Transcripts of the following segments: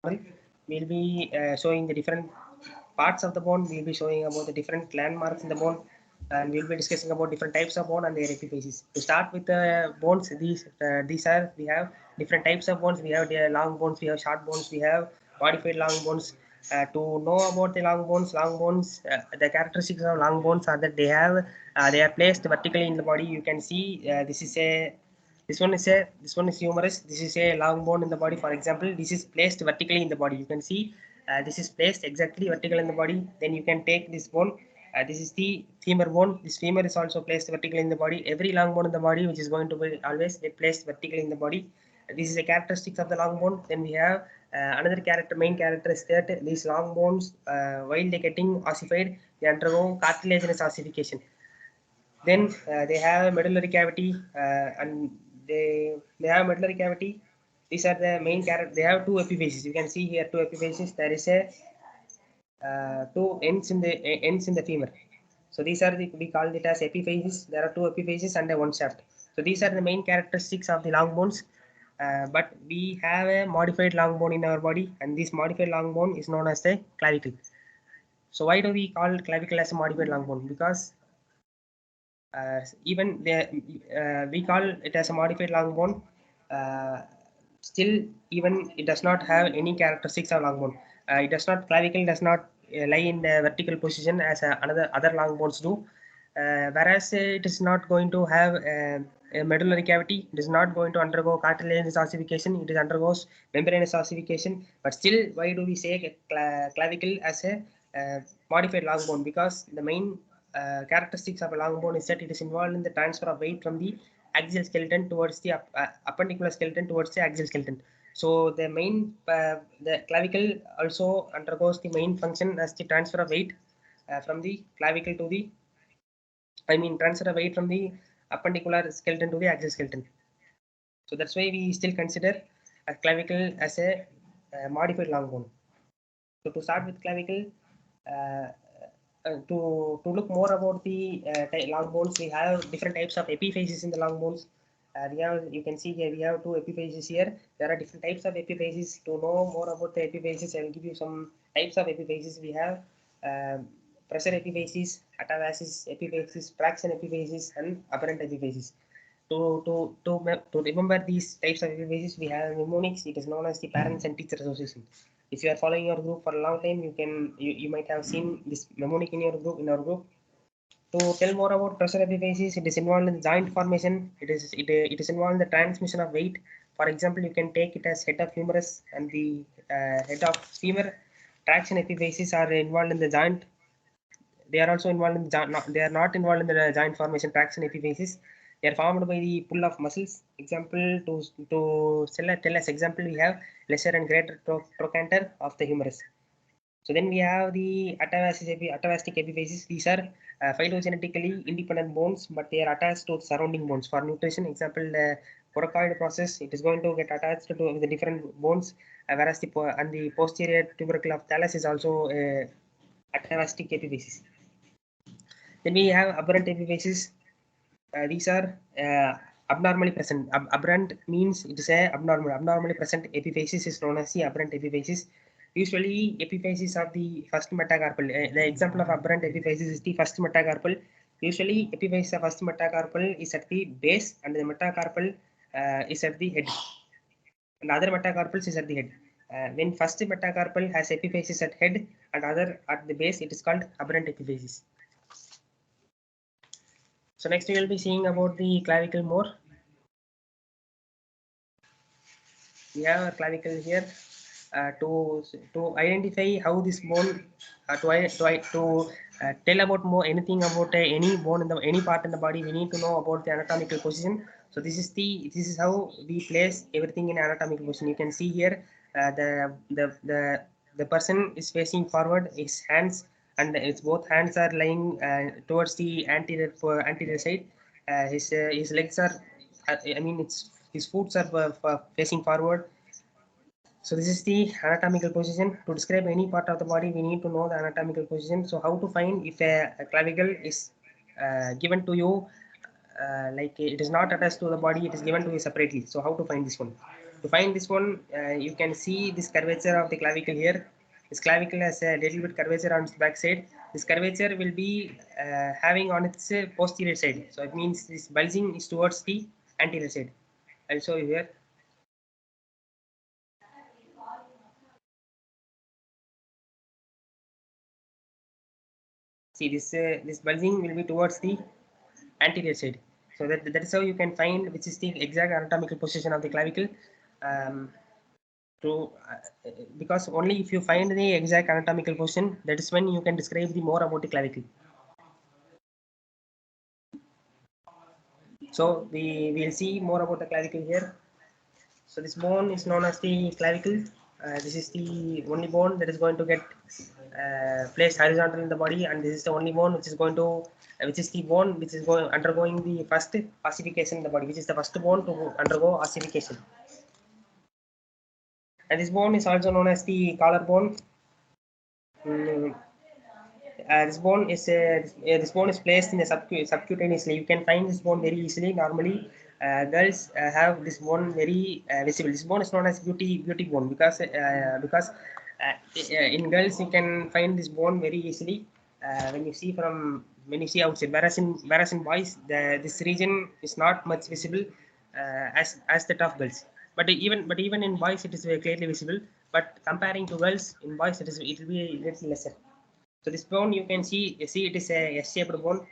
we'll be showing the different parts of the bone. We'll be showing about the different landmarks in the bone, and we'll be discussing about different types of bone and their epiphyses. To start with the bones, these are we have different types of bones. We have the long bones, we have short bones, we have modified long bones. To know about the long bones, the characteristics of long bones are that they are placed vertically in the body. You can see this one is humerus. This is a long bone in the body. For example, this is placed vertically in the body. You can see this is placed exactly vertical in the body. Then you can take this bone. This is the femur bone. This femur is also placed vertically in the body. Every long bone in the body, which is going to be always get placed vertically in the body. This is a characteristics of the long bone. Then we have another main character is that these long bones, while they getting ossified, they undergo cartilaginous ossification. Then they have medullary cavity, and they have medullary cavity. These are the main character. They have two epiphyses. You can see here two epiphyses. There is a two ends in the femur. So these are we call it as epiphyses. There are two epiphyses and one shaft. So these are the main characteristics of the long bones. But we have a modified long bone in our body, and this modified long bone is known as the clavicle. So why do we call clavicle as a modified long bone? Because even we call it as a modified long bone. Uh, Still, even it does not have any characteristics of long bone. It does not clavicle does not lie in the vertical position as another other long bones do. Whereas it is not going to have a medullary cavity. It is not going to undergo cartilaginous ossification. It undergoes membranous ossification. But still, why do we say clavicle as a modified long bone? Because the main characteristics of a long bone is that it is involved in the transfer of weight from the axial skeleton towards the appendicular skeleton towards the axial skeleton. So the clavicle also undergoes the main function as the transfer of weight from the clavicle to the transfer of weight from the appendicular skeleton to the axial skeleton. So that's why we still consider a clavicle as a modified long bone. So to start with clavicle, uh, to look more about the long bones, we have different types of epiphyses in the long bones. You can see here we have two epiphyses here. There are different types of epiphyses. To know more about the epiphyses, I will give you some types of epiphyses. We have pressure epiphyses, atabasis epiphyses, traction epiphyses, and aberrant epiphyses. To remember these types of epiphyses, we have mnemonics. It is known as the parents and teacher association. If you are following your group for a long time, you might have seen this mnemonic in our group. To tell more about pressure epiphyses, it is involved in joint formation. It is involved in the transmission of weight. For example, you can take it as head of humerus and the head of femur. Traction epiphyses are involved in the joint. They are also involved in the they are not involved in the joint formation. Traction epiphyses. They are formed by the pull of muscles. Example to tell us example, we have lesser and greater trochanter of the humerus. So then we have the atavastic epiphyses. These are phylogenetically independent bones, but they are attached to surrounding bones for nutrition. Example, the coracoid process, it is going to get attached to the different bones, whereas the posterior tubercle of thallus is also atavastic epiphyses. Then we have aberrant epiphyses. These are abnormally present. Aberrant means it is a abnormally present epiphysis is known as the aberrant epiphysis. Usually, epiphysis of the first metacarpal. The example of aberrant epiphysis is the first metacarpal. Usually, epiphysis of first metacarpal is at the base, and the metacarpal is at the head. And other metacarpals is at the head. When first metacarpal has epiphysis at head and other at the base, it is called aberrant epiphysis. So next we will be seeing about the clavicle more. We have a clavicle here. To identify how this bone to tell about more anything about any bone in the any part in the body, we need to know about the anatomical position. So this is how we place everything in anatomical position. You can see here the person is facing forward, his hands and its both hands are lying towards the anterior side. His legs are it's his foot are facing forward. So this is the anatomical position. To describe any part of the body, we need to know the anatomical position. So how to find if a clavicle is given to you, like it is not attached to the body, it is given to you separately. So how to find this one? To find this one, you can see this curvature of the clavicle here. This clavicle has a little bit curvature on its back side. This curvature will be having on its posterior side. So it means this bulging is towards the anterior side. I'll show you here. See this bulging will be towards the anterior side. So that is how you can find which is the exact anatomical position of the clavicle. Um, to because only if you find the exact anatomical position, that is when you can describe the more about the clavicle. So we will see more about the clavicle here. So this bone is known as the clavicle. This is the only bone that is going to get placed horizontal in the body, and this is the only bone which is going to which is the bone which is going undergoing the first ossification in the body, which is the first bone to undergo ossification. And this bone is also known as the collarbone. Mm, this bone is placed in the subcutaneously. You can find this bone very easily. Normally, girls have this bone very visible. This bone is known as beauty bone because in girls you can find this bone very easily when you see outside. Whereas in boys, this region is not much visible as that of girls. But even in boys it is very clearly visible. But comparing to girls, in boys it will be a little lesser. So this bone you can see it is a S-shaped bone.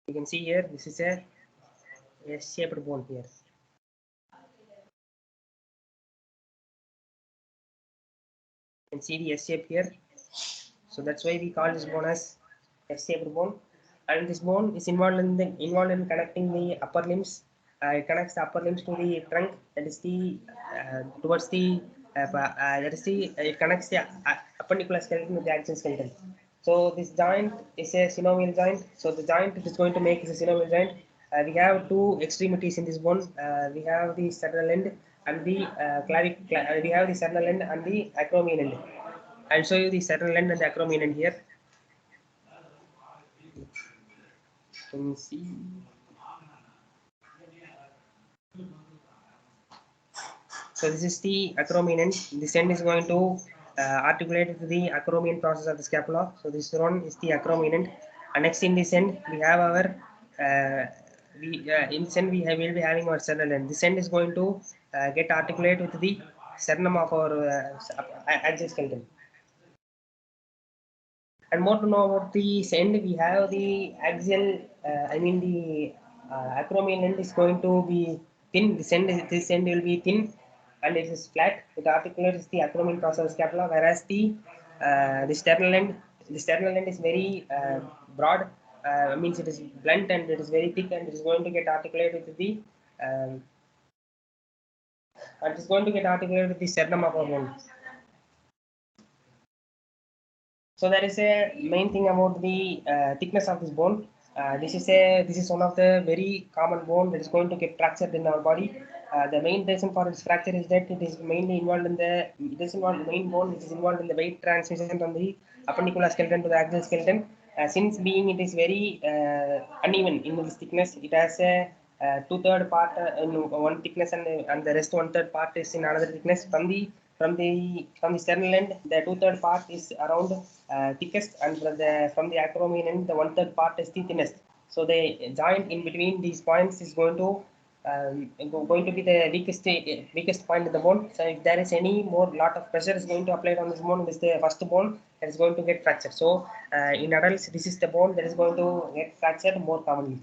You can see here this is a S-shaped bone here. You can see the S shape here. So that's why we call this bone as S-shaped bone. And this bone is involved in connecting the upper limbs. It connects the upper limbs to the trunk. That is the towards the that is the it connects the appendicular skeleton with the axial skeleton. So this joint is a synovial joint. So the joint it is going to make is a synovial joint. We have two extremities in this bone. We have the sternal end and the we have the sternal end and the acromion end. I'll show you the sternal end and the acromion end here. Can you see? So this is the acromion end. This end is going to articulate with the acromion process of the scapula. So this one is the acromion end. And next in this end we have our in this end will be having our sternal end. This end is going to get articulate with the sternum of our axial skeleton. And more to know about the end, we have the axial, the acromion end is going to be thin. This end will be thin and it is flat. It articulates the acromion process scapula, whereas the sternal end is very broad. Means it is blunt and it is very thick and it is going to get articulated with the um, and it is going to get articulated with the sternum of our bone. So there is a main thing about the thickness of this bone. This is one of the very common bone that is going to get fractured in our body. The main reason for its fracture is that it is mainly involved in the main bone which is involved in the weight transmission from the appendicular skeleton to the axial skeleton. Since being it is very uneven in its thickness, it has a two-third part in one thickness and the rest one-third part is in another thickness. From the sternal end, the two-third part is around thickest, and from the acromion end, the one-third part is the thinnest. So the joint in between these points is going to be the weakest point in the bone. So if there is any more lot of pressure is going to apply on this bone, this is the first bone that is going to get fractured. So in adults, this is the bone that is going to get fractured more commonly.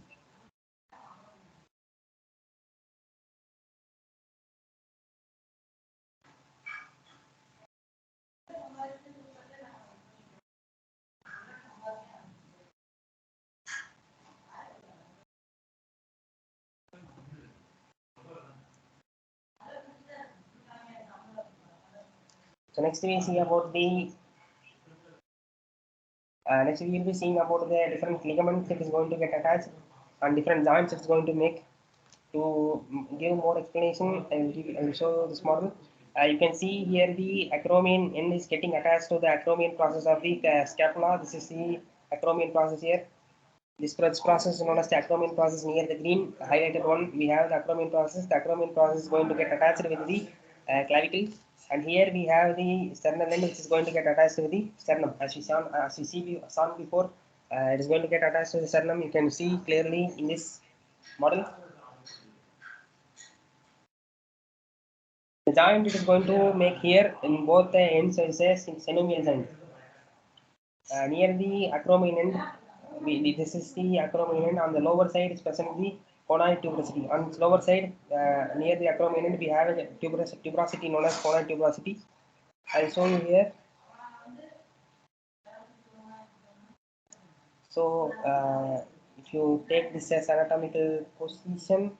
So next we will be seeing about the different ligaments that is going to get attached and different joints it's going to make. To give more explanation, I will show this model. You can see here the acromion end is getting attached to the acromion process of the scapula. This is the acromion process here. This process is known as the acromion process. Near the green highlighted one, we have the acromion process. The acromion process is going to get attached with the clavicle, and here we have the sternal end, which is going to get attached with the sternum. As we saw before, it is going to get attached to the sternum. You can see clearly in this model. The joint it is going to make here in both the ends is a synovial joint. Near the acromion end, this is the acromion end. On the lower side is present the conoid tuberosity. On its lower side, near the acromion end, we have a tuberosity known as conoid tuberosity. I'll show you here. So, if you take this as anatomical position,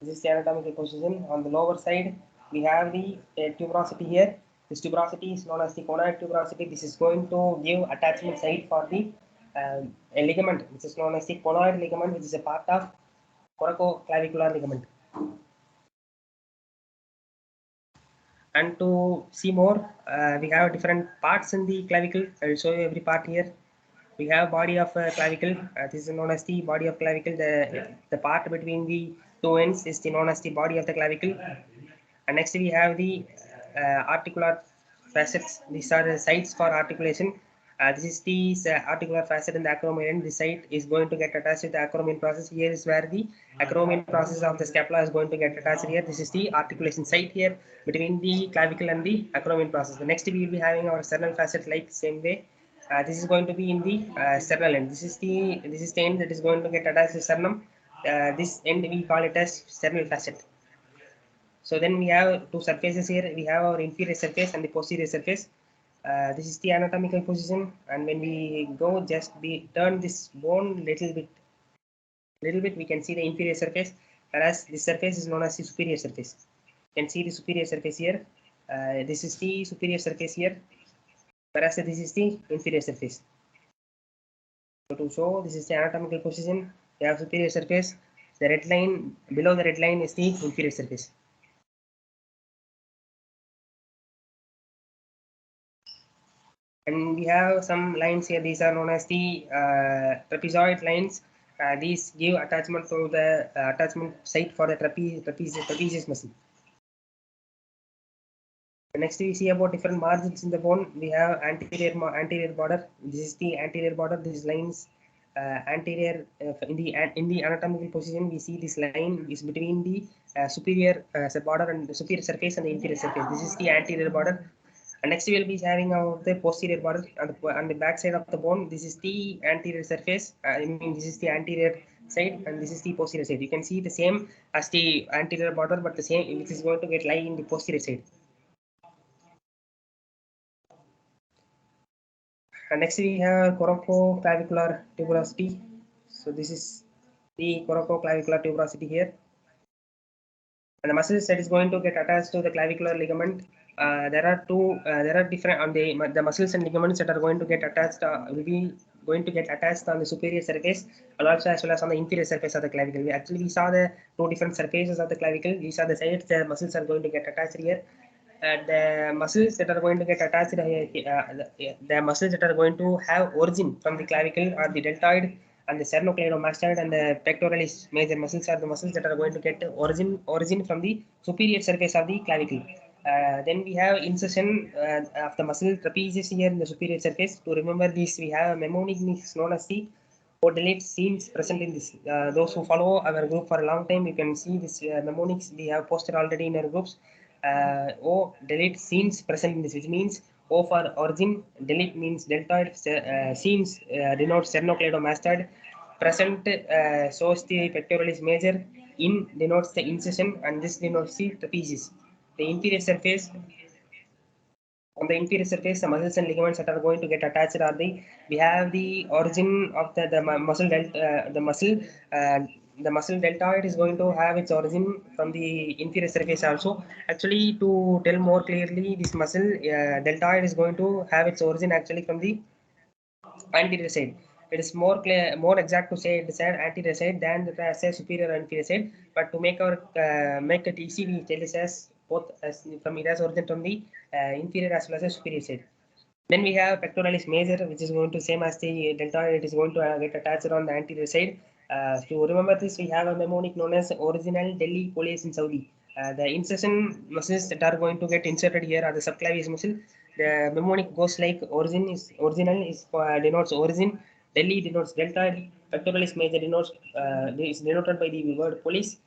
this is the anatomical position. On the lower side, we have the tuberosity here. This tuberosity is known as the conoid tuberosity. This is going to give attachment site for the a ligament, which is known as the conoid ligament, which is a part of coracoclavicular ligament. And to see more, we have different parts in the clavicle. I will show you every part here. We have body of clavicle. This is known as the body of clavicle. The part between the two ends is known as the body of the clavicle. And next we have the articular facets. These are the sites for articulation. This is the articular facet in the acromion. This site is going to get attached to the acromion process. Here is where the acromion process of the scapula is going to get attached here. This is the articulation site here between the clavicle and the acromion process. The next we will be having our sternal facet like same way. This is going to be in the sternal end. This is the end that is going to get attached to sternum. This end we call it as sternal facet. So then we have two surfaces here. We have our inferior surface and the posterior surface. This is the anatomical position, and when we go just we turn this bone little bit, we can see the inferior surface, whereas this surface is known as the superior surface. You can see the superior surface here. This is the superior surface here, whereas this is the inferior surface. So to show this is the anatomical position, we have superior surface. The red line below the red line is the inferior surface. And we have some lines here. These are known as the trapezoid lines. These give attachment to the attachment site for the trapezius muscle. Next, we see about different margins in the bone. We have anterior border. This is the anterior border. These lines anterior in the anatomical position. We see this line is between the superior border and the superior surface and the inferior surface. This is the anterior border. And next we will be having the posterior border on the back side of the bone. This is the anterior surface. I mean, this is the anterior side, and this is the posterior side. You can see the same as the anterior border, but the same which is going to get lie in the posterior side. And next we have coracoclavicular tuberosity. So this is the coracoclavicular tuberosity here. And the muscles that is going to get attached to the clavicular ligament. There are different on the muscles and ligaments that are going to get attached will be going to get attached on the superior surface and also as well as on the inferior surface of the clavicle. We saw the two different surfaces of the clavicle. These are the sides the muscles are going to get attached here. The muscles that are going to get attached the muscles that are going to have origin from the clavicle are the deltoid and the sternocleidomastoid and the pectoralis major muscles are the muscles that are going to get origin from the superior surface of the clavicle. Then we have insertion of the muscle trapezius here in the superior surface. To remember this, we have a mnemonic known as the delete scenes present in this. Those who follow our group for a long time, you can see this mnemonics we have posted already in our groups. O delete scenes present in this, which means O for origin, delete means deltoid, scenes denotes sternocleidomastoid, present shows the pectoralis major, in denotes the incision, and this denotes the trapezius. The inferior surface on the inferior surface, the muscles and ligaments that are going to get attached are we have the origin of uh, the muscle deltoid is going to have its origin from the inferior surface also. Actually, to tell more clearly, this muscle deltoid is going to have its origin actually from the anterior side. It is more clear, more exact to say it is an anterior side than the say superior and inferior side. But to make it easy, we tell this as both as from it has origin from the inferior as well as the superior side. Then we have pectoralis major, which is going to same as the deltoid. It is going to get attached on the anterior side. To remember this, we have a mnemonic known as original Delhi police in Saudi. The insertion muscles that are going to get inserted here are the subclavius muscle. The mnemonic goes like origin is original is denotes origin, Delhi denotes deltoid, pectoralis major denotes is denoted by the word police.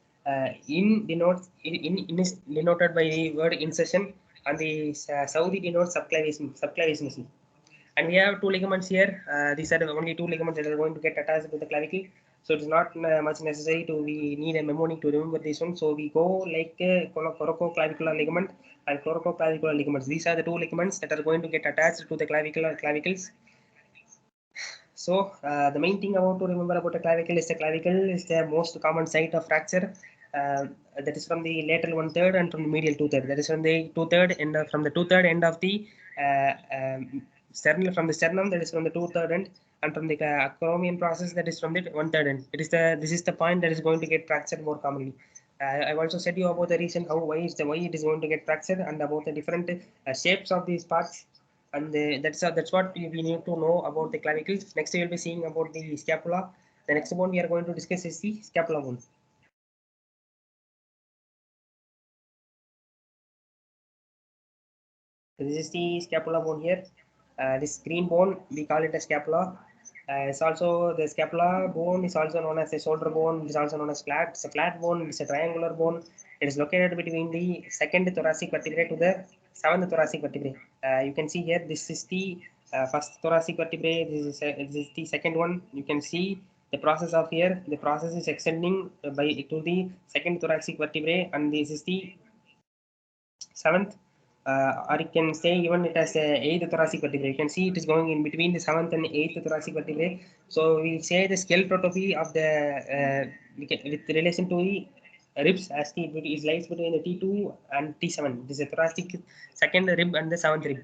In is denoted by the word insertion, and the Saudi denotes subclavius muscle. And we have two ligaments here. These are the only two ligaments that are going to get attached to the clavicle. So it's not much necessary to we need a mnemonic to remember this one. So we go like corococlavicular ligament and chlorococlavicular ligaments. These are the two ligaments that are going to get attached to the clavicles. So the main thing about to remember about the clavicle is the clavicle is the most common site of fracture. Uh, that is from the lateral 1/3 and from the medial 2/3. That is from the 2/3 end from the 2/3 end of the sternum, from the sternum, that is from the 2/3 end, and from the acromion process, that is from the 1/3 end. This is the point that is going to get fractured more commonly. I've also said you about the reason why it is going to get fractured, and about the different shapes of these parts, and that's what we need to know about the clavicles. Next we will be seeing about the scapula. The next one we are going to discuss is the scapula bone. So this is the scapula bone here. This green bone, we call it a scapula. It's also the scapula bone is also known as a shoulder bone. It is also known as flat. It's a flat bone. It's a triangular bone. It is located between the second thoracic vertebrae to the seventh thoracic vertebrae. You can see here. This is the first thoracic vertebrae. This is the second one. You can see the process of here. The process is extending by to the second thoracic vertebrae, and this is the seventh, or you can say even it as a eighth thoracic vertebrae. You can see it is going in between the seventh and eighth thoracic vertebrae. So we say the scale of the with relation to the ribs, as the it lies between the T2 and T7. This is a thoracic second rib and the seventh rib.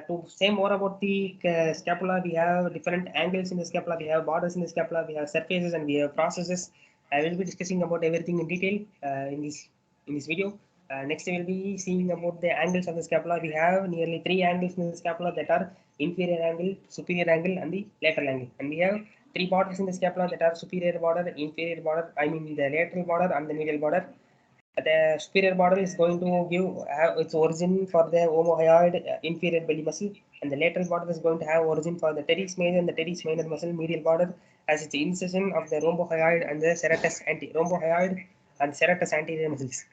To say more about the scapula, we have different angles in the scapula, we have borders in the scapula, we have surfaces, and we have processes. I will be discussing about everything in detail in this video. Next, we will be seeing about the angles of the scapula. We have nearly three angles in the scapula, that are inferior angle, superior angle, and the lateral angle. And we have three borders in the scapula, that are superior border, inferior border, I mean the lateral border and the medial border. The superior border is going to have its origin for the omohyoid inferior belly muscle, and the lateral border is going to have origin for the teres major and the teres minor muscle. Medial border as its incision of the rhombohyoid and the rhombohyoid and serratus anterior muscles.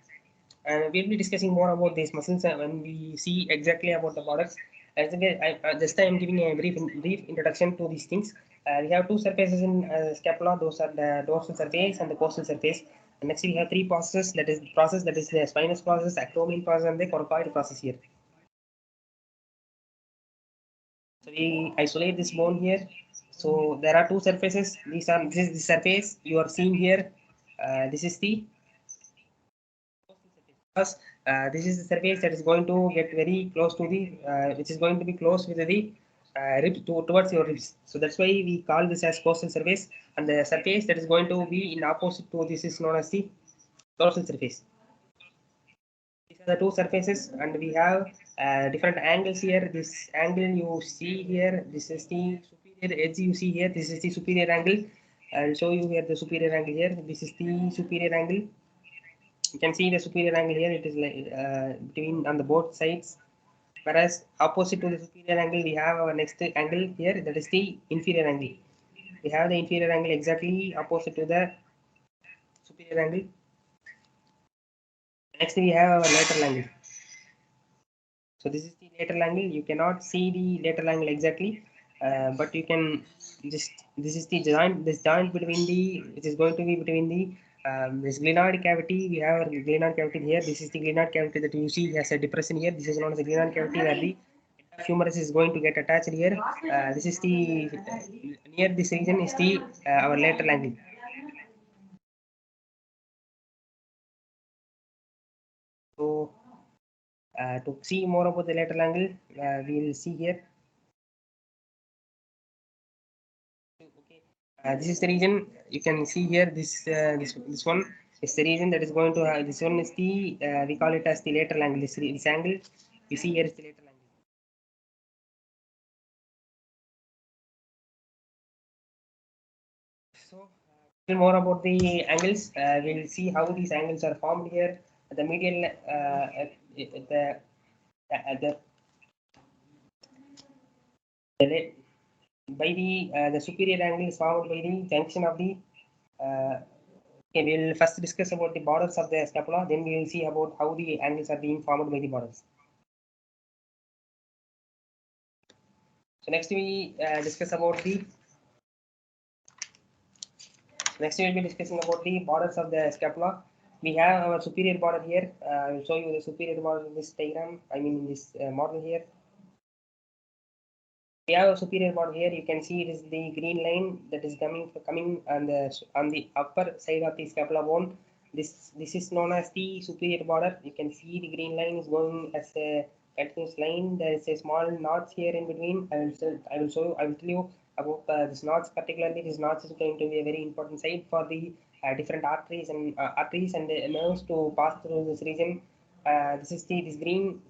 And we'll be discussing more about these muscles when we see exactly about the borders. As just I'm giving a brief introduction to these things. We have two surfaces in scapula. Those are the dorsal surface and the costal surface. And next we have three processes. That is the spinous process, acromion process, and the coracoid process here. So we isolate this bone here. So there are two surfaces. This is the surface you are seeing here. This is the because this is the surface that is going to get very close to the which is going to be close with the ribs towards your ribs. So that's why we call this as coastal surface, and the surface that is going to be in opposite to this is known as the dorsal surface. These are the two surfaces, and we have different angles here. This angle you see here, this is the superior edge you see here. This is the superior angle. I'll show you here the superior angle here. This is the superior angle. You can see the superior angle here. It is like between on the both sides. Whereas opposite to the superior angle, we have our next angle here. That is the inferior angle. We have the inferior angle exactly opposite to the superior angle. Next, we have our lateral angle. So this is the lateral angle. You cannot see the lateral angle exactly, but you can just this is the joint. This joint between the which is going to be between the this glenoid cavity. We have a glenoid cavity here. This is the glenoid cavity that you see has a depression here. This is known as the glenoid cavity where the humerus is going to get attached here. This is the near this region is the our lateral angle. So to see more about the lateral angle, we will see here. Okay. This is the region you can see here. This one is the region that is going to have. This one is the we call it as the lateral angle. This angle you see here is the lateral angle. More about the angles. We'll see how these angles are formed here. The medial, the the by the superior angle is formed by the junction of the. Okay, we'll first discuss about the borders of the scapula. Then we will see about how the angles are being formed by the borders. So next we discuss about the. Next we will be discussing about the borders of the scapula. We have our superior border here. I will show you the superior border in this diagram. I mean in this model here. We have a superior border here. You can see it is the green line that is coming on the upper side of the scapula bone. This is known as the superior border. You can see the green line is going as a continuous line. There is a small notch here in between. I will show you. I will tell you about this notch particularly. This notch is going to be a very important site for the different arteries and nerves to pass through this region. This green.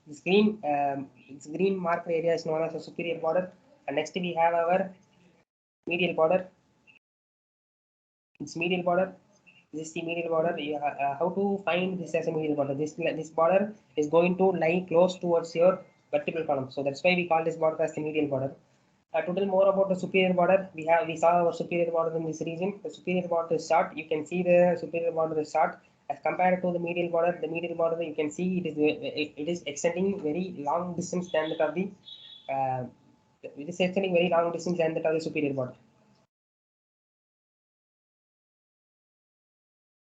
This green marked area is known as the superior border. And next we have our medial border. It's medial border. This is the medial border. How to find this as a medial border? This border is going to lie close towards your vertebral column. So that's why we call this border as the medial border. To tell more about the superior border, we saw our superior border in this region. The superior border is short. You can see the superior border is short as compared to the medial border. The medial border you can see it is extending very long distance than that of the uh, it is extending very long distance than that of the superior border.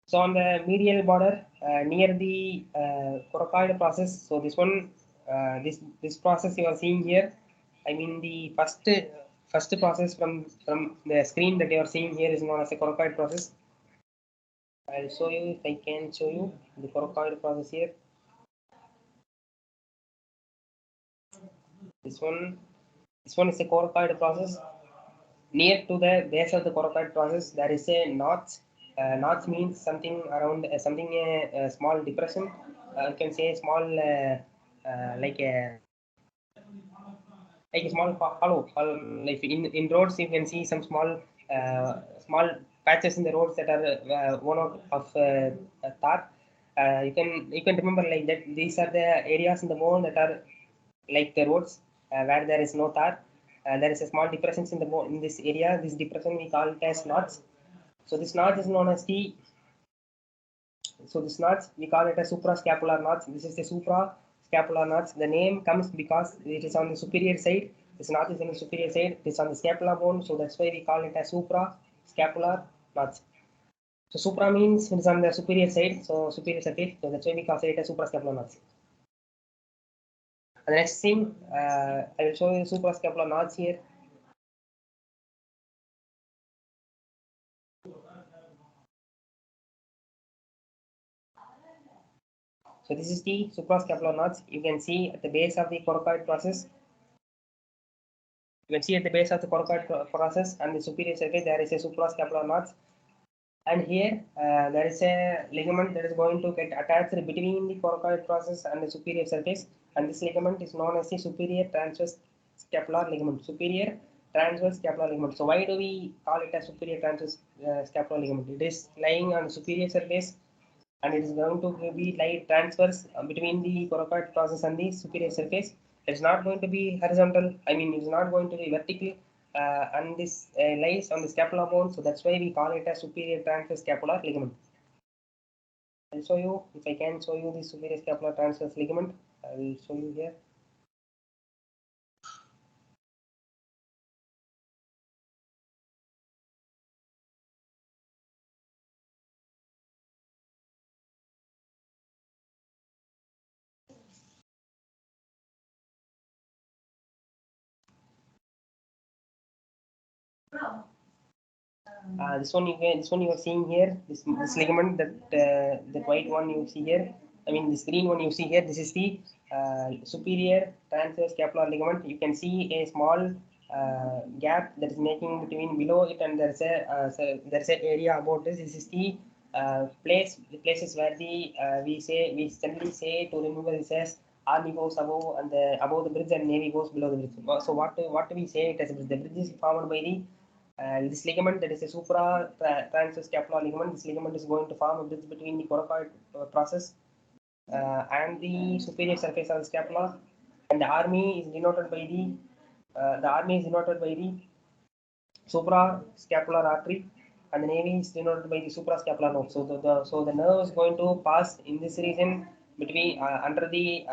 So on the medial border near the coracoid process. So this process you are seeing here. I mean the first process from the screen that you are seeing here is known as a coracoid process. I'll show you if I can show you the coracoid process here. This one this one is a coracoid process. Near to the base of the coracoid process, there is a notch. Notch means something around something a small depression. You can say small like a small hollow. Like in roads, you can see some small patches in the roads that are worn out of tar. You can remember like that. These are the areas in the bone that are like the roads where there is no tar. There is a small depressions in the bone in this area. This depression we call it as knots. So this knot is known as the so this notch, we call it a suprascapular notch. This is the suprascapular notch. The name comes because it is on the superior side. This notch is on the superior side. It is on the scapula bone. So that's why we call it a suprascapular notch. So supra means it is on the superior side. So superior surface. So that's why we call it a suprascapular notch. And the next thing, I will show you the suprascapular notch here. So this is the suprascapular notch. You can see at the base of the coracoid process. You can see at the base of the coracoid process and the superior surface there is a suprascapular notch. And here there is a ligament that is going to get attached between the coracoid process and the superior surface. And this ligament is known as the superior transverse scapular ligament. Superior transverse scapular ligament. So why do we call it a superior transverse scapular ligament? It is lying on the superior surface and it is going to be lie transverse between the coracoid process and the superior surface. It's not going to be horizontal. I mean, it's not going to be vertical. And this lies on the scapular bone, so that's why we call it a superior transverse scapular ligament. I'll show you if I can show you the superior scapular transverse ligament. I will show you here. This one you are seeing here. This ligament that white one you see here. I mean this green one you see here. This is the superior transverse scapular ligament. You can see a small gap that is making between below it and there's a area about this. This is the the places where we generally say to remember this as army goes above and above the bridge and navy goes below the bridge. So what do we say it as a bridge? The bridge is formed by the This ligament, that is a transoscapular ligament, this ligament is going to form a bridge between the coracoid process and the superior surface of the scapula. And the army is denoted by the suprascapular artery, and the navy is denoted by the suprascapular nerve. So the nerve is going to pass in this region between under the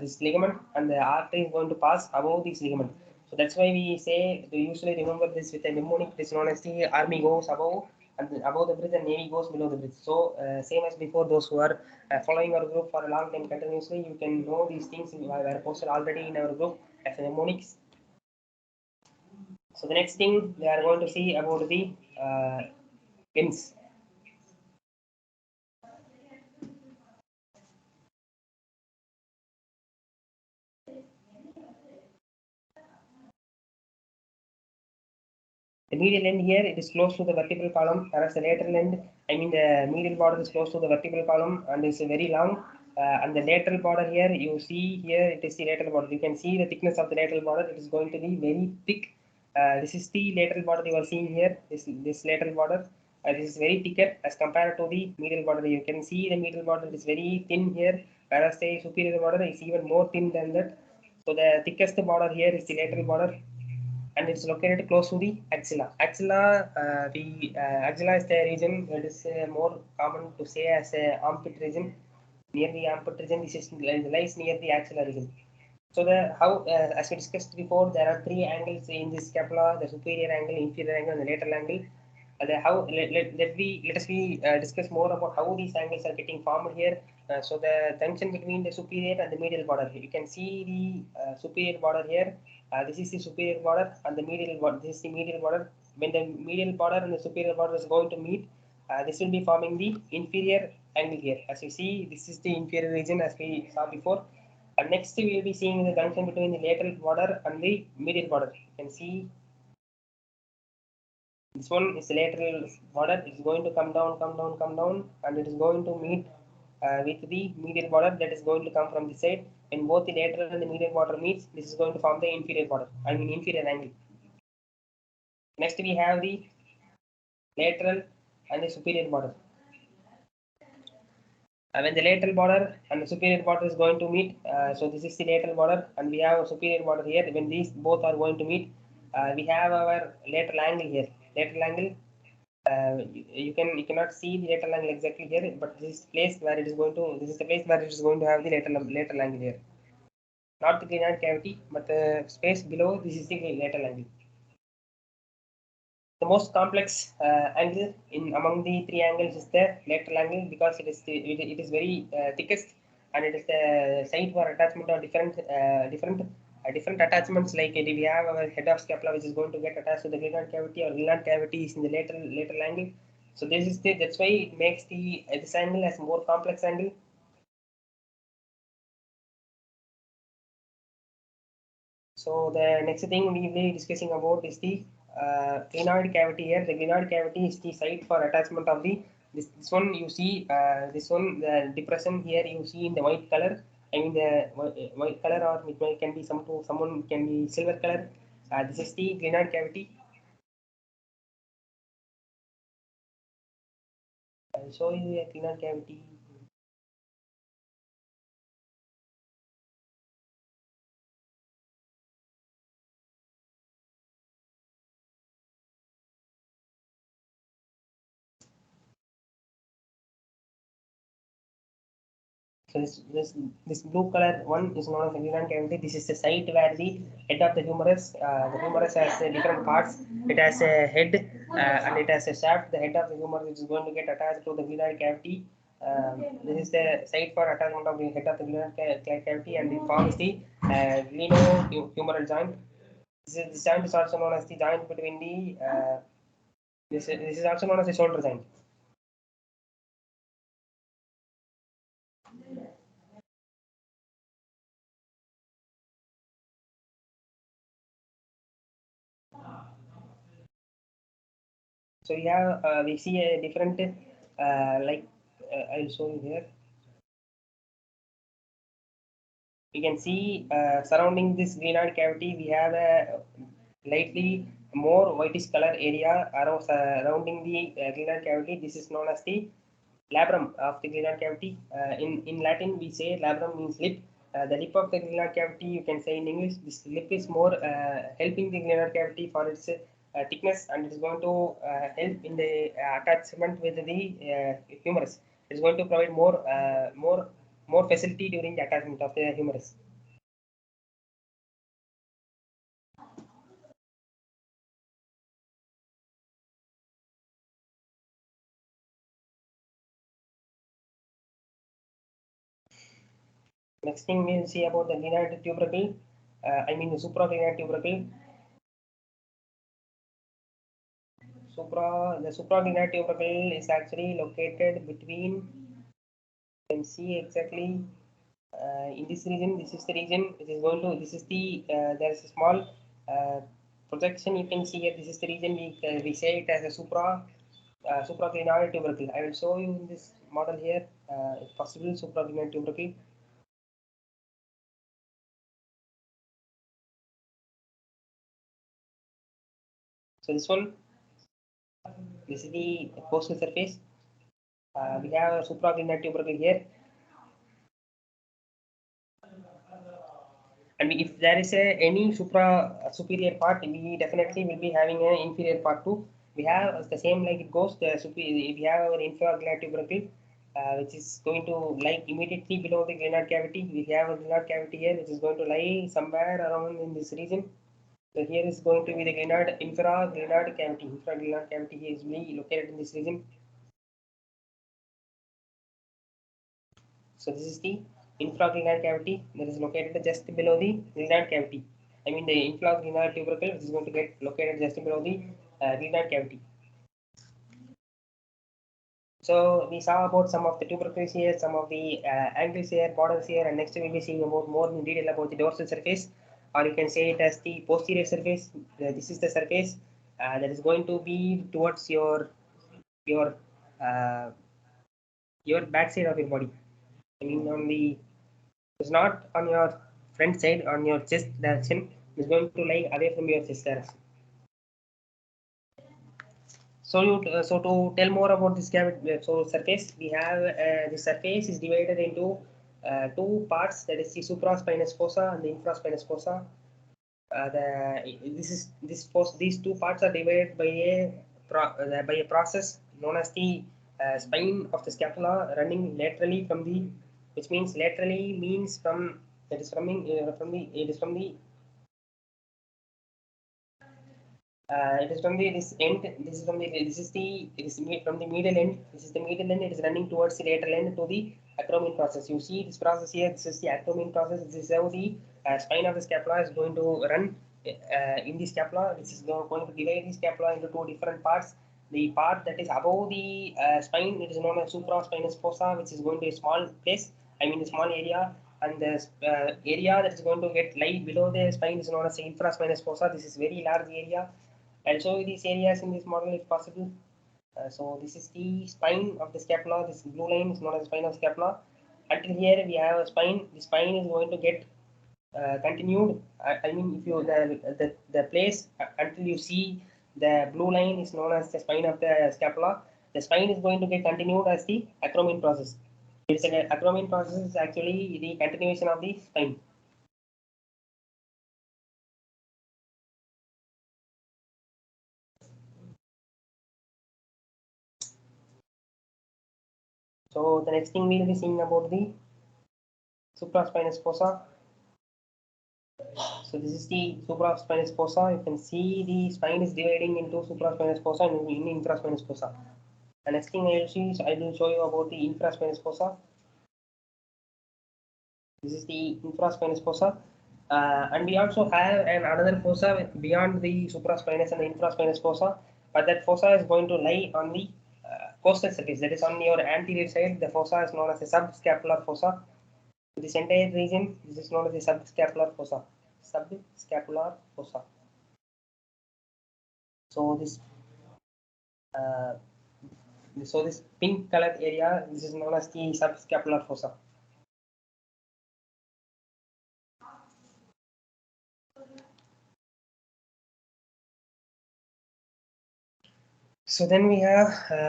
this ligament, and the artery is going to pass above this ligament. So that's why we say to usually remember this with a mnemonic. It is known as the army goes above and above the bridge, and navy goes below the bridge. So same as before, those who are following our group for a long time continuously, you can know these things were posted already in our group as mnemonics. So the next thing we are going to see about the pins. The medial end here, it is close to the vertebral column, whereas the lateral end, I mean the medial border is close to the vertebral column and is very long. And the lateral border here, you see here, it is the lateral border. You can see the thickness of the lateral border. It is going to be very thick. This is the lateral border you are seeing here. This lateral border. This is very thicker as compared to the medial border. You can see the medial border is very thin here, whereas the superior border is even more thin than that. So the thickest border here is the lateral border, and it's located close to the axilla. Axilla is the region that is more common to say as a armpit region. Near the armpit region, this is lies near the axilla region. So the how as we discussed before, there are three angles in this scapula: the superior angle, inferior angle, and the lateral angle. Let us discuss more about how these angles are getting formed here. So the junction between the superior and the medial border. You can see the superior border here. This is the superior border, and the medial border. This is the medial border. When the medial border and the superior border is going to meet, this will be forming the inferior angle here. As you see, this is the inferior region as we saw before. Next, we will be seeing the junction between the lateral border and the medial border. You can see this one is the lateral border. It is going to come down, come down, come down, and it is going to meet with the medial border that is going to come from this side. When both the lateral and the medial border meets, this is going to form the inferior border, I mean inferior angle. Next, we have the lateral and the superior border. When the lateral border and the superior border is going to meet, so this is the lateral border, and we have a superior border here. When these both are going to meet, we have our lateral angle here. Lateral angle, you cannot see the lateral angle exactly here, but this is place where it is going to. This is the place where it is going to have the lateral angle here. Not the glenoid cavity, but the space below. This is the lateral angle. The most complex angle in among the three angles is the lateral angle, because it is very thickest, and it is the site for attachment of different attachments. Like we have our head of scapula, which is going to get attached to the glenoid cavity, or glenoid cavity is in the lateral angle. So that's why it makes the this angle as more complex angle. So the next thing we will be discussing about is the glenoid cavity here. The glenoid cavity is the site for attachment of the this one you see this one, the depression here you see in the white color. I mean the white color, or can be someone can be silver color. This is the glenoid cavity. I'll show you a glenoid cavity. So this blue color one is known as the glenoid cavity. This is the site where the head of the humerus. The humerus has different parts. It has a head and it has a shaft. The head of the humerus is going to get attached to the glenoid cavity. This is the site for attachment of the head of the glenoid cavity, and it forms the glenohumeral joint. This joint is also known as the joint between the. This is also known as the shoulder joint. So we see a different I'll show you here. You can see surrounding this glenoid cavity, we have a lightly more whitish color area around, surrounding the glenoid cavity. This is known as the labrum of the glenoid cavity. In Latin, we say labrum means lip. The lip of the glenoid cavity, you can say in English, this lip is more helping the glenoid cavity for its thickness, and it is going to help in the attachment with the humerus. It is going to provide more facility during the attachment of the humerus. Next thing we'll see about the glenoid tubercle. I mean the supraglenoid tubercle. The supraglenoid tubercle is actually located between. You can see exactly in this region. This is the region. It is going to. This is the. There is a small projection you can see here. This is the region we say it as a supraglenoid tubercle. I will show you in this model here. If possible, supraglenoid tubercle. So this one. This is the postal surface. We have a supraglenoid tubercle here, and if there is any superior part, we definitely will be having an inferior part too. We have the same like it goes. We have our infraglenoid tubercle, which is going to lie immediately below the glenoid cavity. We have a glenoid cavity here, which is going to lie somewhere around in this region. So here is going to be the infraglenoid cavity. Infraglenoid cavity is located in this region. So this is the infraglenoid cavity that is located just below the glenoid cavity. I mean the infraglenoid tubercle, which is going to get located just below the glenoid cavity. So we saw about some of the tubercles here, some of the angles here, borders here, and next we'll be seeing about more in detail about the dorsal surface, or you can say it as the posterior surface. This is the surface that is going to be towards your uh, your back side of your body. I mean on the. It's not on your front side, on your chest direction. It's going to lie away from your chest direction. So to tell more about this cavity, so surface, we have the surface is divided into two parts. That is the supraspinous fossa and the infraspinous fossa. These two parts are divided by by a process known as the spine of the scapula running laterally from the, which means laterally means from, that is from the, it is from the it is from the this end. This is from the, this is the, it is from the medial end. This is the medial end. It is running towards the lateral end to the acromion process. You see this process here. This is the acromion process. This is how the spine of the scapula is going to run in the scapula. This is going to divide the scapula into two different parts. The part that is above the spine, it is known as supraspinous fossa, which is going to a small place. I mean, a small area, and the area that is going to get lie below the spine is known as the infraspinous fossa. This is very large area. I'll show you these areas in this model if possible. So this is the spine of the scapula. This blue line is known as the spine of scapula. Until here we have a spine. The spine is going to get continued. I mean, if you the place until you see the blue line is known as the spine of the scapula. The spine is going to get continued as the acromion process. It's an acromion process is actually the continuation of the spine. So the next thing we'll be seeing about the supraspinous fossa. So this is the supraspinous fossa. You can see the spine is dividing into supraspinous fossa and in infraspinous fossa. The next thing I will see is I will show you about the infraspinous fossa. This is the infraspinous fossa. And we also have another fossa beyond the supraspinous and the infraspinous fossa. But that fossa is going to lie on the costal surface. That is on your anterior side. The fossa is known as the subscapular fossa. This entire region, this is known as the subscapular fossa. Subscapular fossa. So uh, this pink colored area, this is known as the subscapular fossa. So then we have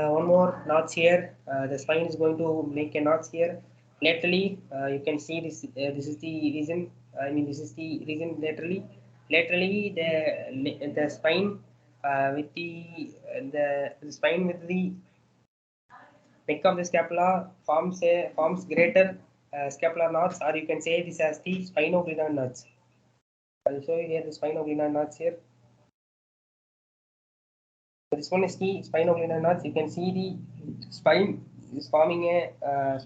one more knots here. The spine is going to make a knots here. Laterally, you can see this. This is the reason. I mean, this is the reason laterally. Laterally, the spine with the spine with the neck of the scapula forms greater scapular knots, or you can say this as the spinoglenoid knots. I'll show you here the spinoglenoid knots here. So this one is the spinoglenoid knots. You can see the spine is forming a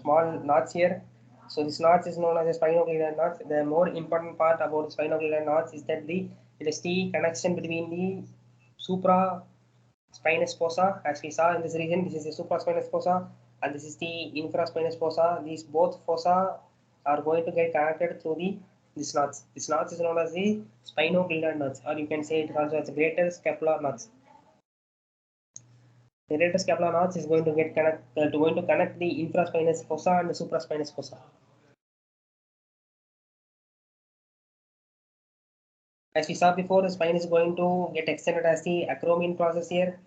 small knots here. So this knots is known as a spinoglenoid knots. The more important part about spinoglenoid knots is that it is the connection between the supra spinous fossa, as we saw in this region. This is the supraspinous fossa, and this is the infraspinous fossa. These both fossa are going to get connected through this knots. This knots is known as the spinoglenoid knots, or you can say it also as greater scapular knots. The greater scapular knots is going to connect the infraspinous fossa and the supraspinous fossa. As we saw before, the spine is going to get extended as the acromion process here.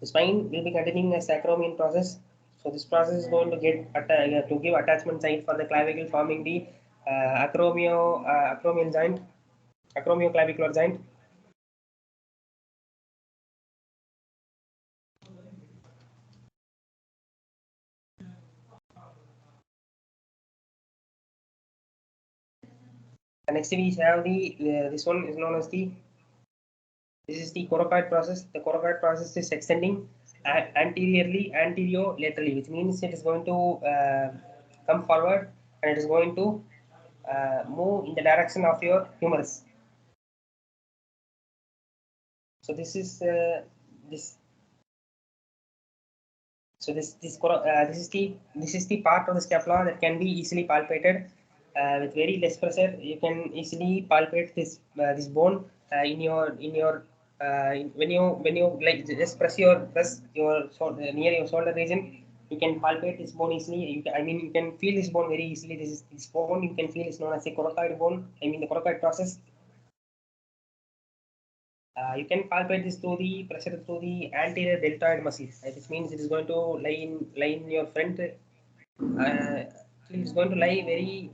The spine will be continuing as acromion process. So this process is going to to give attachment site for the clavicle, forming the acromion joint, acromioclavicular joint. And next we have this one is known as this is the coracoid process. The coracoid process is extending anterior-laterally, which means it is going to come forward and it is going to move in the direction of your humerus. So this. So this is the part of the scapula that can be easily palpated with very less pressure. You can easily palpate this bone when you like just press your near your shoulder region. You can palpate this bone easily. I mean, you can feel this bone very easily. This bone you can feel is known as a coracoid bone. I mean the coracoid process. You can palpate this through the pressure through the anterior deltoid muscle. This means it is going to lie in your front. It is going to lie very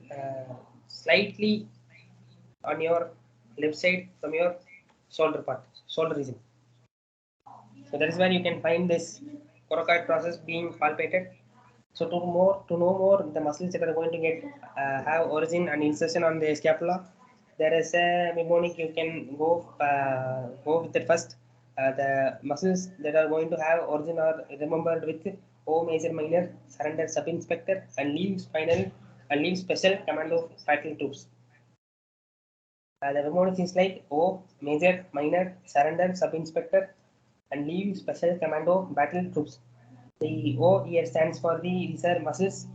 slightly on your left side from your shoulder region. So that is where you can find this coracoid process being palpated. So to know more the muscles that are going to get have origin and insertion on the scapula, there is a mnemonic you can go with it first. The muscles that are going to have origin are remembered with O major minor, surrender subinspector, and leave spinal and leave special commando fatal troops. The mnemonic is like O major minor, surrender subinspector, and leave special commando battle troops. The O here stands for these are muscles.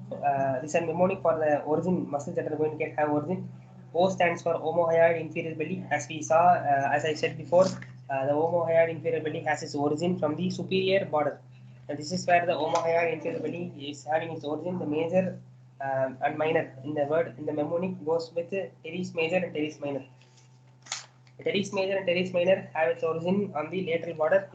These are mnemonic for the origin muscles that are going to have origin. O stands for omohyoid inferior belly. As we saw, as I said before, the omohyoid inferior belly has its origin from the superior border. And this is where the omohyoid inferior belly is having its origin. The major and minor in the mnemonic goes with teres major and teres minor. Teres major and teres minor have its origin on the lateral border.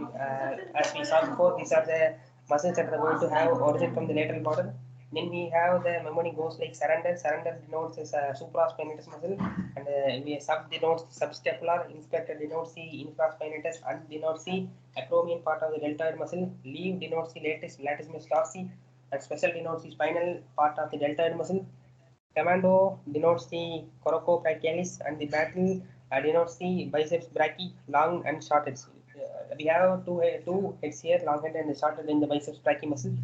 As we saw before, these are the muscles that are going to have origin from the lateral border. Then we have the mnemonic goes like surrender. Surrender denotes as a supraspinatus muscle, and we sub denotes the subscapular. Inspector denotes the infraspinatus, and denotes the acromion part of the deltoid muscle. Leave denotes the latissimus dorsi, and special denotes the spinal part of the deltoid muscle. Commando denotes the coracobrachialis, and the battle denotes the biceps brachii, long and short heads. We have two heads here, long head and short head in the biceps brachii muscle.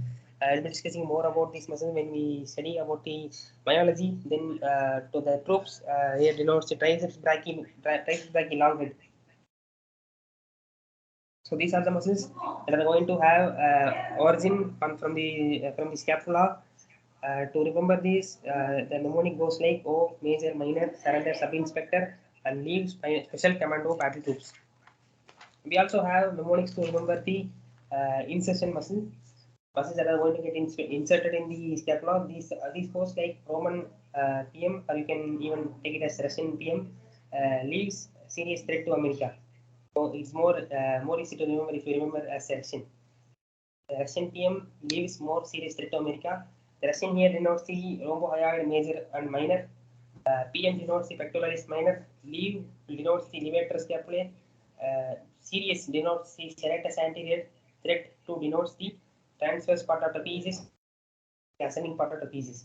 I'll be discussing more about this muscle when we study about the myology. Then to the troops, here denotes the triceps brachii long head. So these are the muscles that are going to have origin from the scapula. To remember these, the mnemonic goes like O major, minor, surrender, sub-inspector, and leave special commando battle troops. We also have mnemonics to remember the insertion muscles that are going to get inserted in the scapula. These goes like Roman PM, or you can even take it as Russian PM, leaves serious threat to America. So it's more easy to remember if you remember as Russian. The Russian PM leaves more serious threat to America. The Russian here denotes the rhombohyoid major and minor. PM denotes the pectoralis minor. Leave denotes the levator scapulae. Serious denotes the serratus anterior. Threat to denotes the transverse part of the trapezius, ascending part of the trapezius.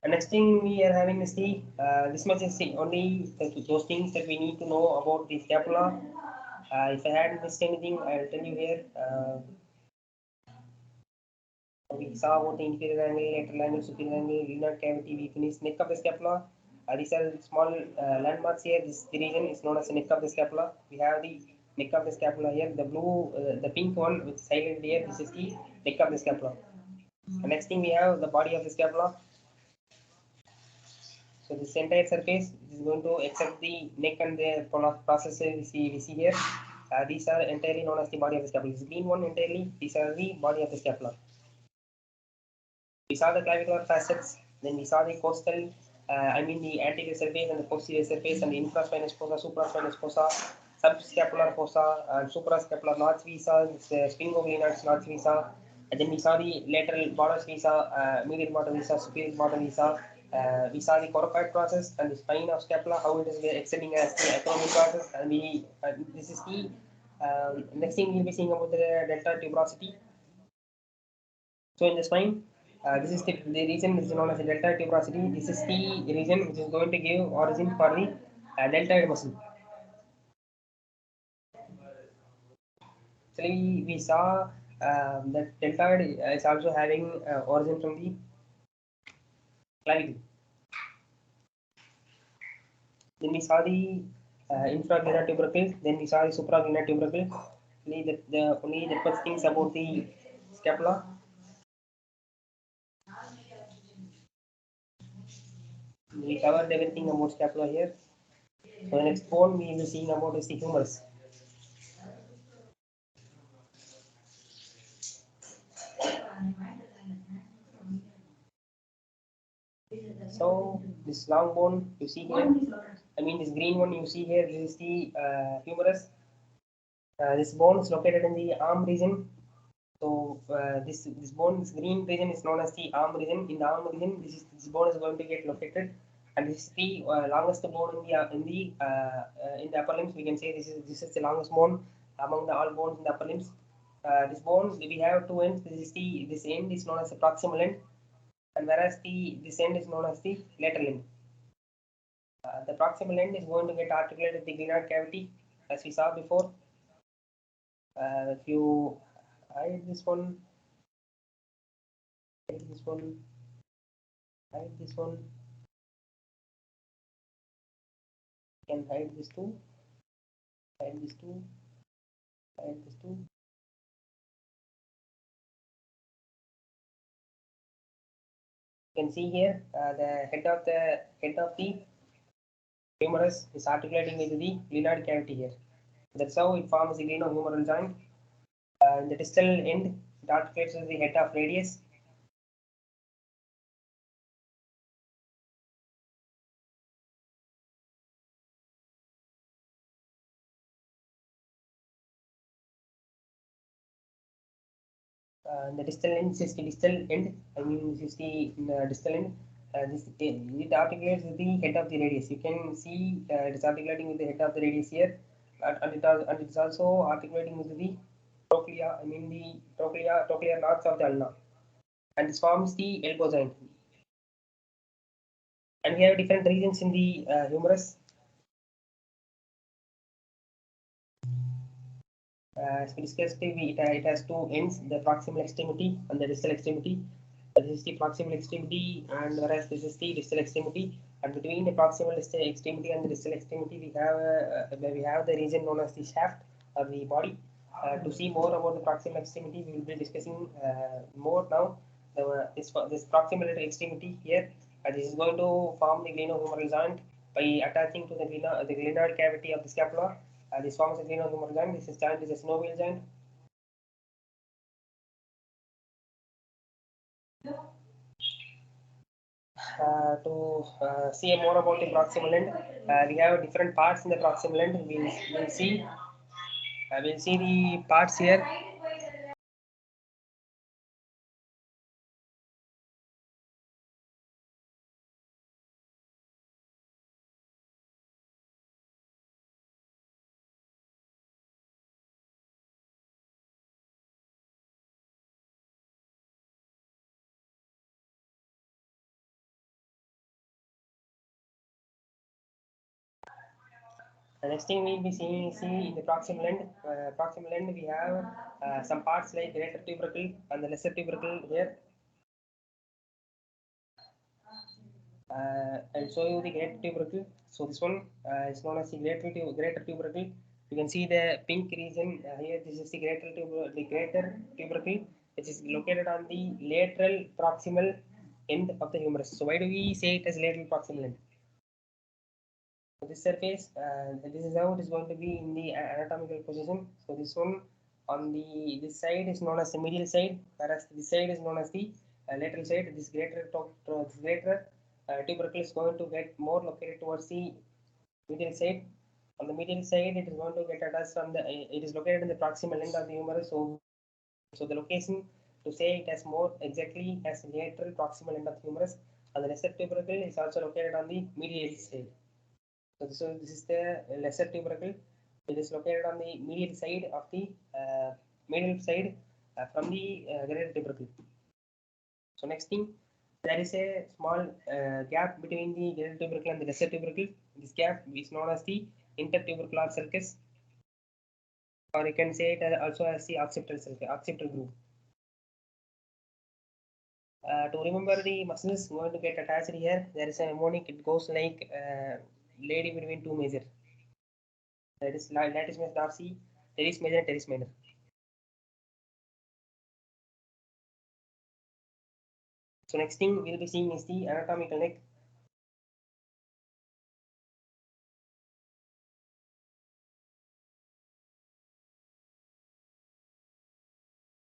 And next thing we are having is the this much is the only those things that we need to know about the scapula. If I had missed anything, I'll tell you here. We saw about the inferior angle, lateral angle, superior angle, lunar cavity. We finished neck of the scapula. These are small landmarks here. This the region is known as the neck of the scapula. We have the neck of the scapula here. The blue, the pink one with silent here. This is the neck of the scapula. The next thing we have the body of the scapula. So this entire surface is going to accept the neck and the process we see here. These are entirely known as the body of the scapula. This green one entirely, these are the body of the scapula. We saw the clavicular facets, then we saw the costal, the anterior surface and the posterior surface, and the infraspinous fossa, supraspinous fossa, subscapular fossa, and suprascapular notch visa, sphingoglynoid notch visa, and then we saw the lateral borders visa, medial border visa, superior border visa. We saw the coracoid process and the spine of scapula, how it is extending as the acromion process, and this is the next thing we'll be seeing about the delta tuberosity. So in the spine, this is the region which is known as the delta tuberosity. This is the region which is going to give origin for the deltoid muscle. Actually, we saw that deltoid is also having origin from the clavicle. Then we saw the infraglunar tubercle. Then we saw the supraglunar tubercle. Only the first things about the scapula. We covered everything about scapula here. So the next bone we will be seeing about is the humerus. So this long bone you see here, this green one you see here, this is the humerus. This bone is located in the arm region. So this bone, this green region is known as the arm region. In the arm region, this bone is going to get located, and this is the longest bone in the upper limbs. We can say this is the longest bone among the all bones in the upper limbs. This bone we have two ends. This end is known as the proximal end, and whereas this end is known as the lateral end. The proximal end is going to get articulated with the glenoid cavity, as we saw before. If you hide this one, hide this one, hide this one, you can hide this two, hide this two, hide this two. You can see here the head of the humerus is articulating with the glenoid cavity here. That's how it forms the glenohumeral joint. In the distal end, it articulates with the head of radius. The distal end, this is the distal end. This is the distal end. It articulates with the head of the radius. You can see it is articulating with the head of the radius here, and it is also articulating with the trochlea. The trochlear knots of the ulna, and this forms the elbow joint. And we have different regions in the humerus. As we discussed, it has two ends, the proximal extremity and the distal extremity. This is the proximal extremity, and whereas this is the distal extremity. And between the proximal extremity and the distal extremity, we have the region known as the shaft or the body. To see more about the proximal extremity, we will be discussing more now. This proximal extremity here, this is going to form the glenohumeral joint by attaching to the glenoid cavity of the scapula. This forms a glenohumeral joint. This joint is a synovial joint. To see more about the proximal end, we have different parts in the proximal end. We'll see the parts here. The next thing we'll be seeing see in the proximal end. Proximal end we have some parts like greater tubercle and the lesser tubercle here. I'll show you the greater tubercle. So this one is known as the greater tubercle. You can see the pink region here. This is the greater tubercle, which is located on the lateral proximal end of the humerus. So why do we say it as lateral proximal end? So this surface, this is how it is going to be in the anatomical position. So this one on the this side is known as the medial side, whereas this side is known as the lateral side. This greater tubercle is going to get more located towards the medial side. On the medial side, it is going to get attached from the. It is located in the proximal end of the humerus. So the location to say it as more exactly as the lateral proximal end of the humerus, and the lesser tubercle is also located on the medial side. So this is the lesser tubercle. It is located on the medial side from the greater tubercle. So next thing, there is a small gap between the greater tubercle and the lesser tubercle. This gap is known as the intertubercular sulcus, or you can say it also as the occipital groove. To remember the muscles going to get attached here, there is a mnemonic. It goes like lady between two major. That is latissimus dorsi, teres major, teres minor. So next thing we'll be seeing is the anatomical neck.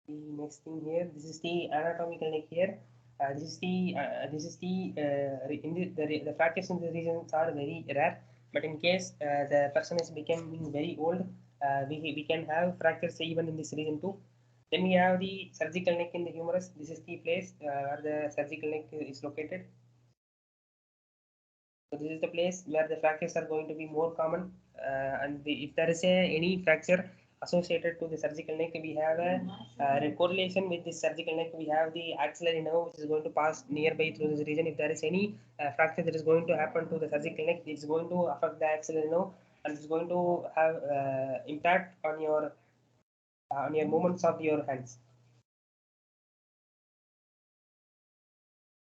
The next thing here, this is the anatomical neck here. The fractures in the regions are very rare, but in case the person is becoming very old, we can have fractures even in this region too. Then we have the surgical neck in the humerus. This is the place where the surgical neck is located. So this is the place where the fractures are going to be more common, if there is any fracture associated to the surgical neck, we have a correlation with this surgical neck. We have the axillary nerve which is going to pass nearby through this region. If there is any fracture that is going to happen to the surgical neck, it's going to affect the axillary nerve and it's going to have impact on your movements of your hands.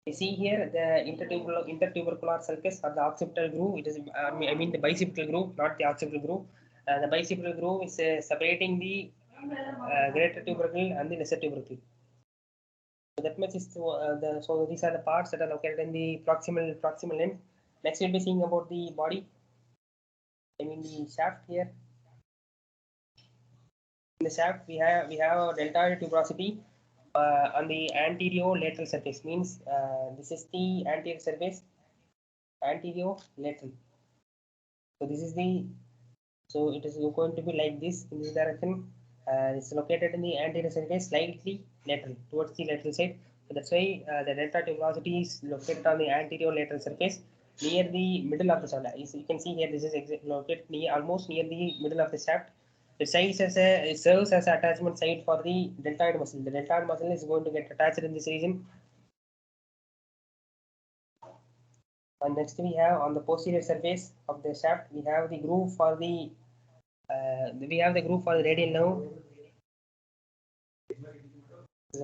You see here the intertubercular sulcus or the occipital groove. It is I mean the bicipital groove, not the occipital groove. The bicipital groove is separating the greater tubercle and the lesser tubercle. So that much is so these are the parts that are located in the proximal end. Next we'll be seeing about the body. I mean the shaft here. In the shaft we have a deltoid tuberosity on the anterior lateral surface. Means this is the anterior surface, anterior lateral. So this is the so it is going to be like this in this direction. It's located in the anterior surface, slightly lateral towards the lateral side. So that's why the delta velocity is located on the anterior lateral surface near the middle of the shaft. As you can see here, this is located near almost near the middle of the shaft. It serves as an attachment site for the deltoid muscle. The deltoid muscle is going to get attached in this region. And next we have on the posterior surface of the shaft, we have the groove for the radial nerve.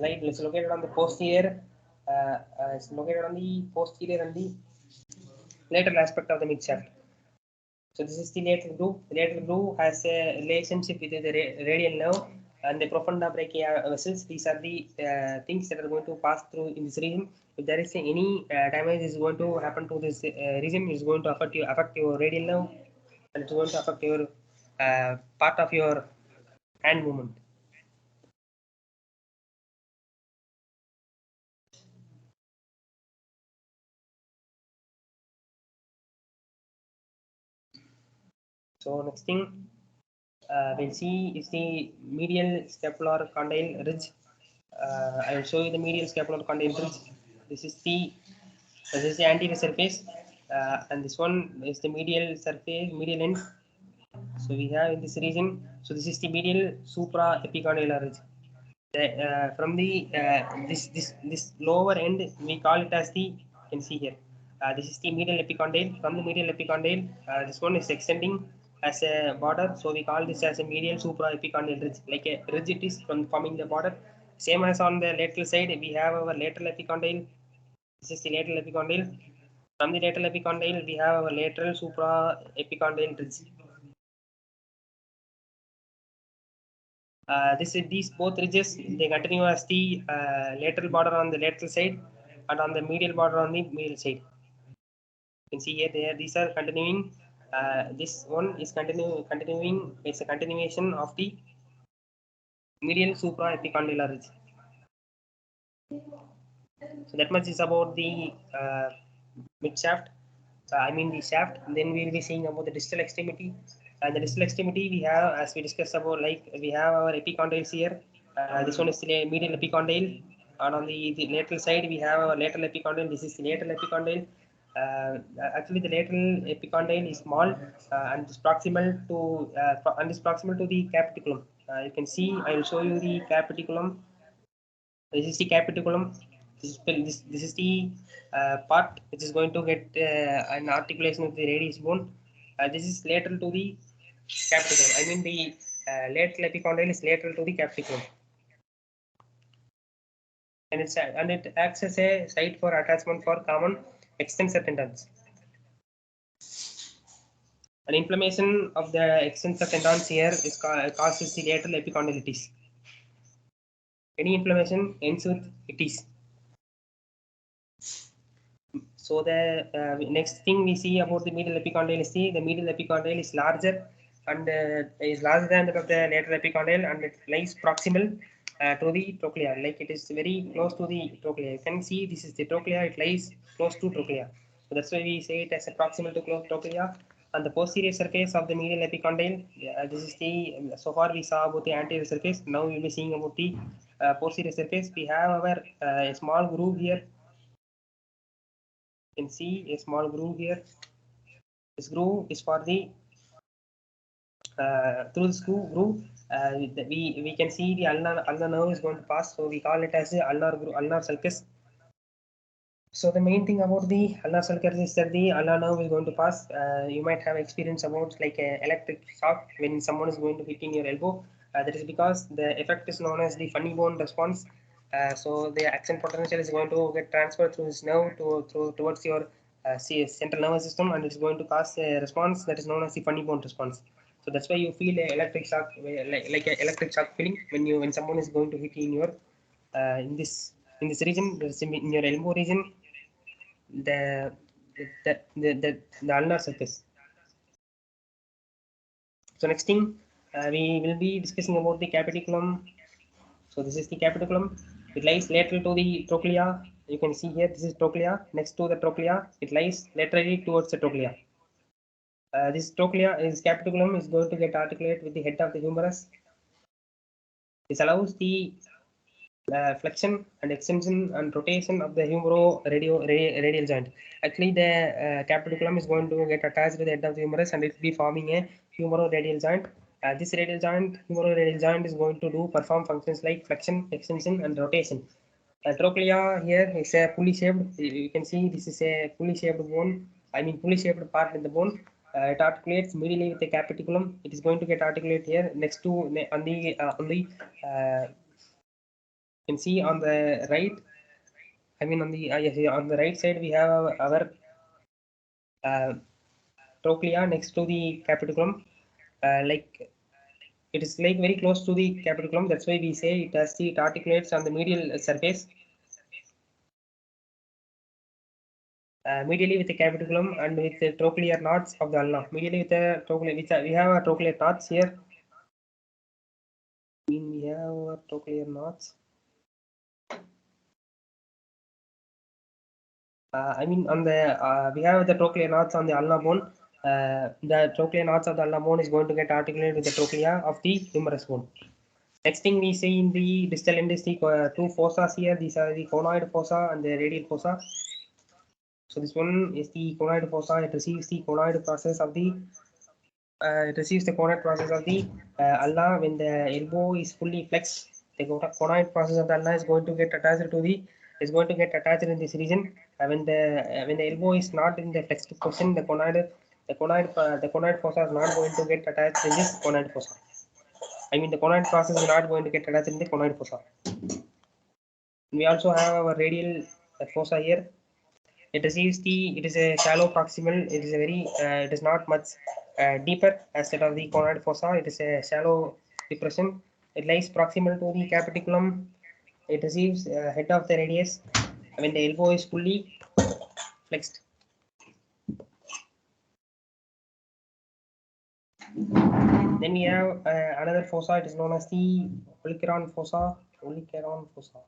Right, it's located on the posterior. It's located on the posterior and the lateral aspect of the mid shaft. So this is the lateral groove. The lateral groove has a relationship with the radial nerve and the profunda brachia vessels. These are the things that are going to pass through in this region. If there is any damage is going to happen to this region, it's going to affect your radial nerve, and it's going to affect your part of your hand movement. So next thing we'll see is the medial scapular condyle ridge. I will show you the medial scapular condyle ridge. This is the anterior surface, and this one is the medial surface, medial end. So we have in this region. So this is the medial supraepicondylar ridge. From the this lower end, we call it as the, you can see here. This is the medial epicondyle. From the medial epicondyle, this one is extending as a border. So we call this as a medial supraepicondyal ridge, like a ridge it is from forming the border. Same as on the lateral side, we have our lateral epicondyle. This is the lateral epicondyle. From the lateral epicondyle, we have our lateral supraepicondyal ridge. These both ridges, they continue as the lateral border on the lateral side and on the medial border on the medial side. You can see here these are continuing. This one is continuing. It's a continuation of the medial supraepicondylar ridge. So that much is about the mid shaft. I mean the shaft. Then we will be seeing about the distal extremity. And the distal extremity we have, as we discussed about, like we have our epicondyles here. This one is the medial epicondyle, and on the lateral side we have our lateral epicondyle. This is the lateral epicondyle. Actually, the lateral epicondyle is small and is proximal to the capiticulum. You can see. I will show you the capiticulum. This is the capiticulum. This is the part which is going to get an articulation of the radius bone. This is lateral to the capiticulum. I mean the lateral epicondyle is lateral to the capiticulum, and it acts as a site for attachment for common extensor tendons. An inflammation of the extensor tendons here is causes the lateral epicondylitis. Any inflammation ends with itis. So the next thing we see about the medial epicondyle is the medial epicondyle is larger and is larger than that of the lateral epicondyle, and it lies proximal to the trochlea. Like it is very close to the trochlea. You can see this is the trochlea. It lies close to trochlea. So that's why we say it as a proximal to trochlea. On the posterior surface of the medial epicondyle, this is the so far we saw about the anterior surface. Now we will be seeing about the posterior surface. We have our small groove here. You can see a small groove here. This groove is for the through this groove we can see the ulnar nerve is going to pass, so we call it as the ulnar sulcus. So the main thing about the ulnar sulcus is that the ulnar nerve is going to pass. You might have experience about like a electric shock when someone is going to hit in your elbow. That is because the effect is known as the funny bone response. So the action potential is going to get transferred through this nerve towards your central nervous system, and it's going to cause a response that is known as the funny bone response. So that's why you feel a electric shock, like an electric shock feeling when someone is going to hit in your in this region, in your elbow region, the the ulnar surface. So next thing, we will be discussing about the capiticulum. So this is the capiticulum. It lies lateral to the trochlea. You can see here, this is trochlea. Next to the trochlea, it lies laterally towards the trochlea. This trochlea, is capiticulum, is going to get articulate with the head of the humerus. This allows the flexion and extension and rotation of the radial joint. Actually, the capiticulum is going to get attached to the head of the humerus, and it will be forming a humeroradial joint. This humeroradial joint is going to perform functions like flexion, extension, and rotation. Trochlea here is a pulley shaped. You can see this is a pulley shaped bone. I mean pulley shaped part in the bone. It articulates medially with the capiticulum. It is going to get articulate here next to on the you can see on the right. I mean on the yes, yeah, on the right side we have our uh, trochlea next to the capiticulum. Like it is like very close to the capiticulum. That's why we say it articulates on the medial surface. Medially with the capiticulum and with the trochlear knots of the ulna. Medially with the trochlear, we have a trochlear knots here. I mean we have our trochlear knots. I mean on the we have the trochlear knots on the ulna bone. The trochlear knots of the ulnar bone is going to get articulated with the trochlea of the humerus bone. Next thing we see in the distal end is the two fossa here. These are the conoid fossa and the radial fossa. So this one is the conoid fossa. It receives the conoid process of the ulna when the elbow is fully flexed. The conoid process of the ulna is going to get attached to the in this region. When the elbow is not in the flexed position, the conoid fossa is not going to get attached in this conoid fossa. I mean the conoid process is not going to get attached in the conoid fossa. We also have our radial fossa here. It receives it is a shallow proximal. It is a it is not much deeper as that of the conoid fossa. It is a shallow depression. It lies proximal to the capiticulum. It receives head of the radius when the elbow is fully flexed. Then we have another fossa. It is known as the obliqueron fossa. Obliqueron fossa.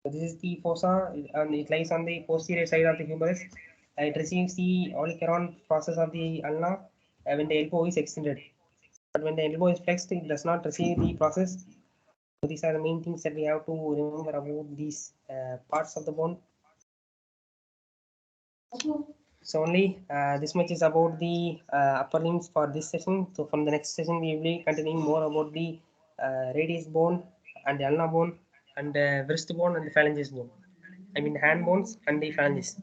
So this is the fossa, and it lies on the posterior side of the humerus. It receives the obliqueron process of the ulna when the elbow is extended. But when the elbow is flexed, it does not receive the process. So these are the main things that we have to remember about these parts of the bone. So only this much is about the upper limbs for this session. So from the next session, we will be continuing more about the radius bone and the ulnar bone and the wrist bone and the phalanges bone. I mean the hand bones and the phalanges.